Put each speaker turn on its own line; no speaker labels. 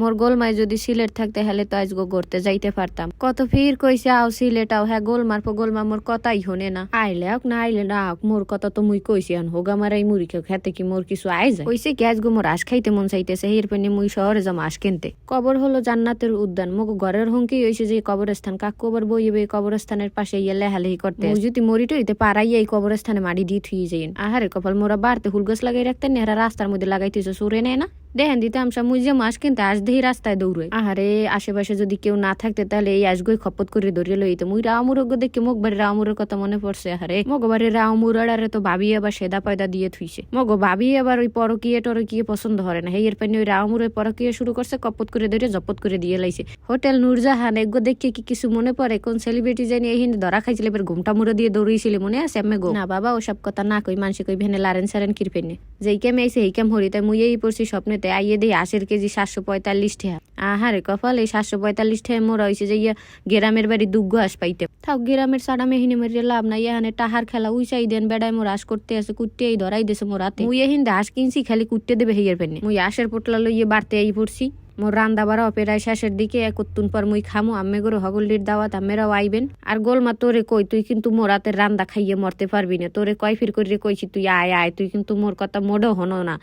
মোর গোলমায় যদি সিলেট থাকতে হলে তো আজগো ঘুরতে যাইতে পারতাম। কত ফির কইছে আও সিলেট আও, হ্যাঁ গোলমার পর গোলমা মোর কথাই হনে না। আইলে হোক না আইলে না হোক মোর কথা তো মুই কইছি, আন হোক আমার এই মুড়ি খেতে কি মোর কিছু আই যায়। কইছে কি আজগো মোর আশ খাইতে মন চাইতেছে, এর পেনে মুই শহরে যাম আশ কিনতে। কবর হলো জান্নাতের উদ্যান, মগ ঘরের হুমকি হইছে যে কবরস্থান, কাকু আবার বইবে কবরস্থানের পাশে ইয়ে লেহালেহি করতে। যদি মরি টইতে পারাইয়া এই কবরস্থানে মাটি দিয়ে থুই যাইন। আহারে কপাল, মোরা বাড়তে ফুল গাছ লাগাই রাখতেন, এরা রাস্তার মধ্যে লাগাইতেছে, সরে নেয় না। দেখেন দিতে আমসা মুই যে মাস কিনতে আজ দেহি রাস্তায় দৌড়ে। আহারে আশেপাশে যদি কেউ না থাকতে তাহলে এই আজগই খপত করে ধরিয়ে লইতে। মুই রামুর দেখে মগ বাড়ি রামুরের কথা মনে পড়ছে। আহারে মগ বাড়ি রামুর আরে তো ভাবি আবার সেদা পয়দা দিয়ে থুইছে। মগ ভাবি আবার ওই পরকিয়ে টরকিয়ে পছন্দ করে না, হেয়ের পানি ওই রামুরের পরকিয়ে শুরু করছে, কপত করে ধরে জপত করে দিয়ে লাইছে। হোটেল নূরজাহান এগো দেখে কি কিছু মনে পড়ে? কোন সেলিব্রিটি জানি এই ধরা খাইছিল, এবার ঘুমটা মুড়ে দিয়ে দৌড়িয়েছিল, মনে আছে? আমি গো না বাবা ওসব কথা না কই, মানুষ কই ভেনে লারেন সারেন কিরপেনে যেই কেম আইসে এই কেম হরি। তাই মুই এই পড়ছি স্বপ্নেতে আইয়ে দিই 80 কেজি 745 টাকা। আহারে কপাল, এই 745 টাকা মোরা হয়েছে যে ইয়া গ্রামের বাড়ি দুগ্গ হাঁস পাইতে। থাক গ্রামের সাড়া মেহিনী মেরিয়ে লাভ নাই, এখানে টাহার খেলা উইসাই দেন বেড়ায় মোর হাঁস করতে আছে, কুটতে এই ধরাই দেছে মোরাতে। মুই এহিন হাঁস কিনছি খালি কুটতে দেবে হেয়ার পেনে। মুই হাঁসের পোটলা লইয়ে বাড়তে আই পড়ছি। মোর রান্দা বাড়া অপেরায় শেষের দিকে, একত্তুন পর মুই খামু। আম্মে গরু হগল্লির দাওয়াত, আম্মেরাও আইবেন। আর গোলমা তোরে কই, তুই কিন্তু মোর হাতের রান্দা খাইয়ে মরতে পারবি না। তোরে কয় ফির করে কইছি তুই আয় আয়, তুই কিন্তু মোর কথা মোড়ও হনো না।